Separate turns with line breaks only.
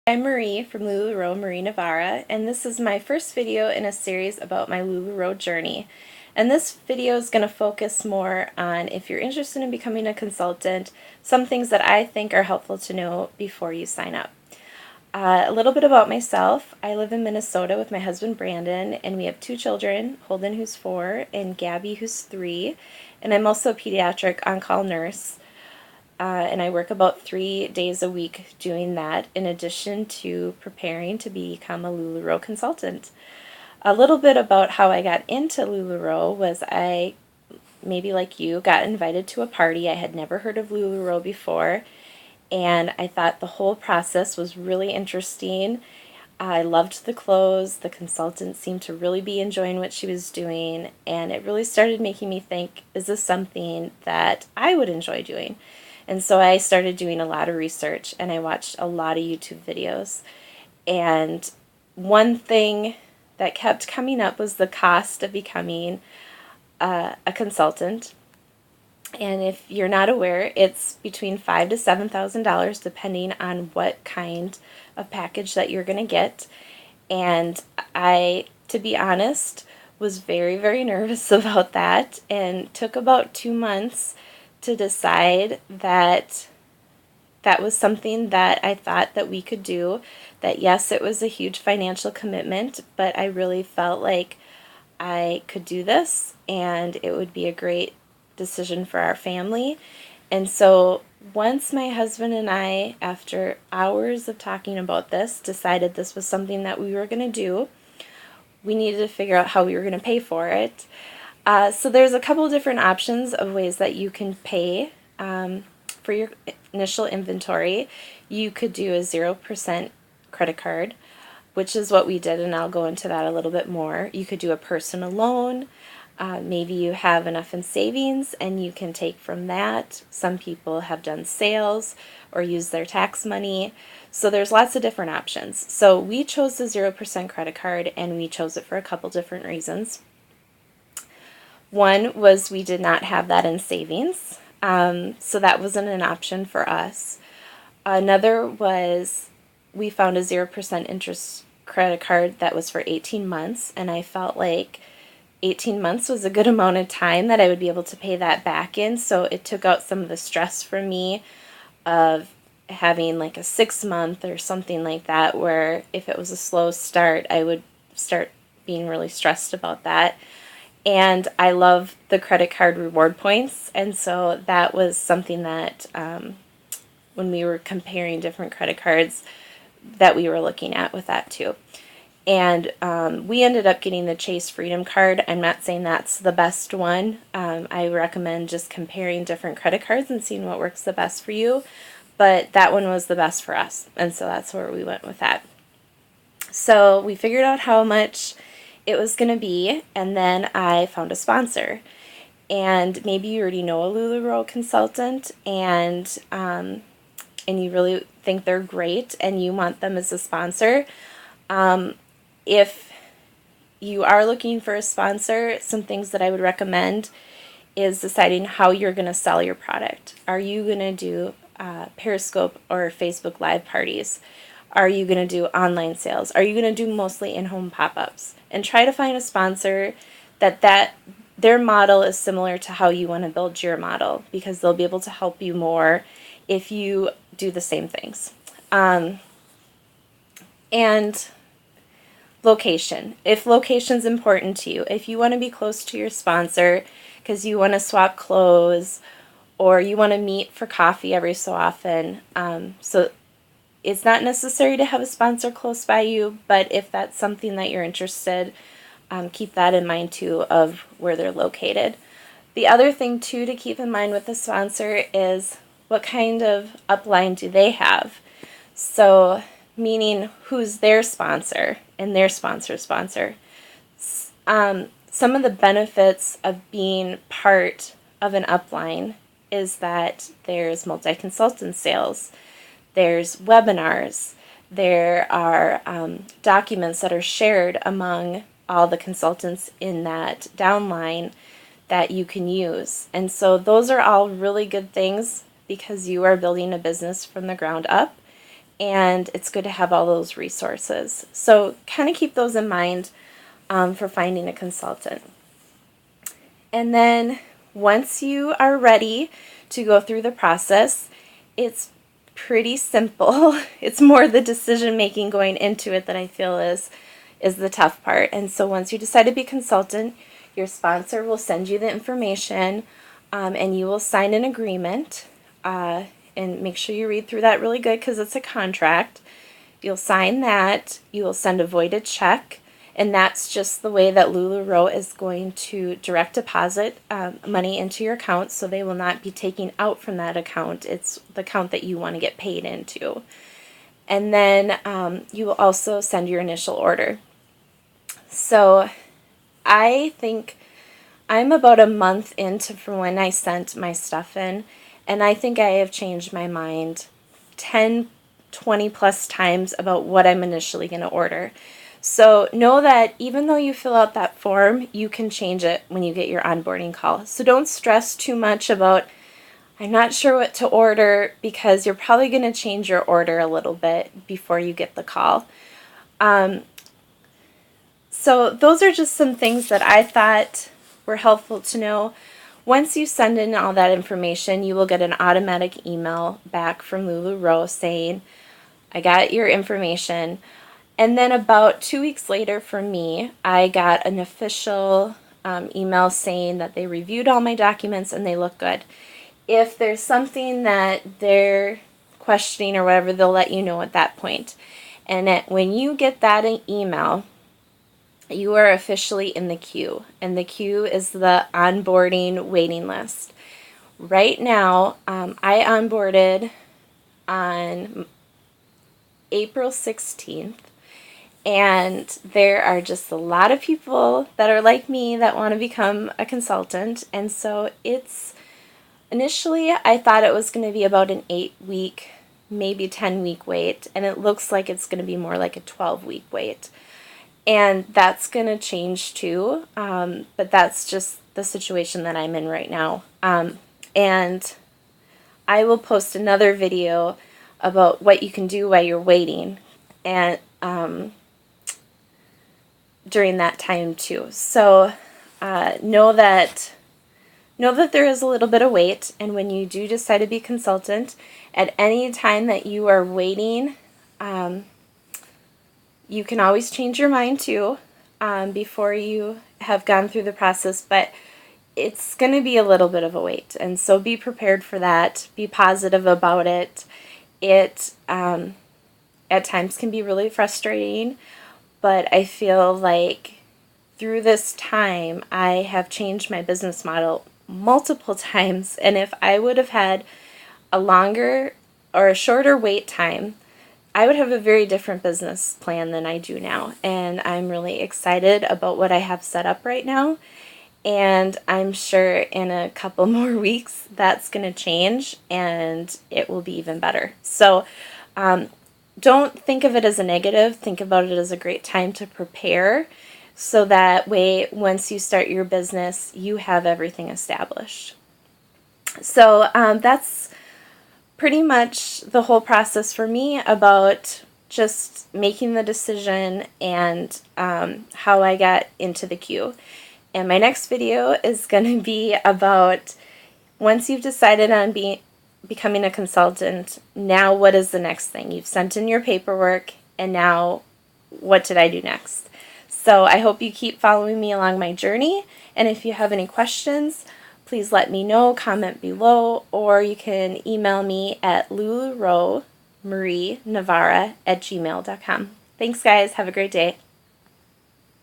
I'm Marie from LuLaRoe, Marie Navarra, and this is my first video in a series about my LuLaRoe journey. And this video is going to focus more on, if you're interested in becoming a consultant, some things that I think are helpful to know before you sign up. A little bit about myself. I live in Minnesota with my husband Brandon, and we have two children, Holden who's 4 and Gabby who's 3, and I'm also a pediatric on-call nurse. And I work about 3 days a week doing that, in addition to preparing to become a LuLaRoe consultant. A little bit about how I got into LuLaRoe was I, maybe like you, got invited to a party. I had never heard of LuLaRoe before, and I thought the whole process was really interesting. I loved the clothes. The consultant seemed to really be enjoying what she was doing, and it really started making me think, is this something that I would enjoy doing? And so I started doing a lot of research, and I watched a lot of YouTube videos. And one thing that kept coming up was the cost of becoming a consultant. And if you're not aware, it's between $5,000 to $7,000 depending on what kind of package that you're going to get. And I, to be honest, was very, very nervous about that, and took about 2 months to decide that that was something that I thought that we could do. That yes, it was a huge financial commitment, but I really felt like I could do this and it would be a great decision for our family. And so once my husband and I, after hours of talking about this, decided this was something that we were going to do, we needed to figure out how we were going to pay for it. So there's a couple different options of ways that you can pay for your initial inventory. You could do a 0% credit card, which is what we did, and I'll go into that a little bit more. You could do a personal loan. Maybe you have enough in savings and you can take from that. Some people have done sales or use their tax money. So there's lots of different options. So we chose the 0% credit card, and we chose it for a couple different reasons. One was we did not have that in savings, so that wasn't an option for us. Another was we found a 0% interest credit card that was for 18 months, and I felt like 18 months was a good amount of time that I would be able to pay that back in, so it took out some of the stress from me of having like a 6-month or something like that, where if it was a slow start, I would start being really stressed about that. And I love the credit card reward points, and so that was something that when we were comparing different credit cards that we were looking at with that too. And we ended up getting the Chase Freedom card. I'm not saying that's the best one. I recommend just comparing different credit cards and seeing what works the best for you, but that one was the best for us, and so that's where we went with that. So we figured out how much it was going to be, and then I found a sponsor. And maybe you already know a LuLaRoe consultant, and you really think they're great and you want them as a sponsor. If you are looking for a sponsor, some things that I would recommend is deciding how you're going to sell your product. Are you going to do Periscope or Facebook Live parties? Are you going to do online sales? Are you going to do mostly in-home pop-ups? And try to find a sponsor that their model is similar to how you want to build your model, because they'll be able to help you more if you do the same things. And location. If location's important to you, if you want to be close to your sponsor because you want to swap clothes or you want to meet for coffee every so often, so it's not necessary to have a sponsor close by you, but if that's something that you're interested, keep that in mind too, of where they're located. The other thing too to keep in mind with a sponsor is what kind of upline do they have. So meaning who's their sponsor and their sponsor's sponsor. Some of the benefits of being part of an upline is that there's multi-consultant sales. There's webinars, there are documents that are shared among all the consultants in that downline that you can use. And so those are all really good things because you are building a business from the ground up, and it's good to have all those resources. So kind of keep those in mind for finding a consultant. And then once you are ready to go through the process, it's pretty simple. It's more the decision making going into it that I feel is the tough part. And so once you decide to be a consultant, your sponsor will send you the information, and you will sign an agreement, and make sure you read through that really good because it's a contract. You'll sign that. You will send a voided check, and that's just the way that LuLaRoe is going to direct deposit money into your account, so they will not be taking out from that account. It's the account that you want to get paid into. And then you will also send your initial order. So I think I'm about a month into from when I sent my stuff in, and I think I have changed my mind 10, 20 plus times about what I'm initially going to order. So know that even though you fill out that form, you can change it when you get your onboarding call. So don't stress too much about, I'm not sure what to order, because you're probably going to change your order a little bit before you get the call. So those are just some things that I thought were helpful to know. Once you send in all that information, you will get an automatic email back from LuLaRoe saying, I got your information. And then about 2 weeks later for me, I got an official email saying that they reviewed all my documents and they look good. If there's something that they're questioning or whatever, they'll let you know at that point. And when you get that email, you are officially in the queue, and the queue is the onboarding waiting list. Right now, I onboarded on April 16th, and there are just a lot of people that are like me that want to become a consultant, and so initially I thought it was going to be about an 8-week, maybe 10-week wait, and it looks like it's going to be more like a 12-week wait. And that's going to change too, but that's just the situation that I'm in right now. And I will post another video about what you can do while you're waiting, and during that time too. So know that there is a little bit of wait, and when you do decide to be a consultant, at any time that you are waiting, you can always change your mind too, before you have gone through the process, but it's going to be a little bit of a wait, and so be prepared for that. Be positive about it. It at times can be really frustrating, but I feel like through this time I have changed my business model multiple times, and if I would have had a longer or a shorter wait time, I would have a very different business plan than I do now, and I'm really excited about what I have set up right now, and I'm sure in a couple more weeks that's going to change and it will be even better. So don't think of it as a negative, think about it as a great time to prepare, so that way once you start your business you have everything established. So that's pretty much the whole process for me about just making the decision and how I got into the queue. And my next video is going to be about, once you've decided on becoming a consultant, now what is the next thing? You've sent in your paperwork, and now what did I do next? So I hope you keep following me along my journey, and if you have any questions, please let me know, comment below, or you can email me at LuLaRoe@gmail.com. Thanks guys, have a great day.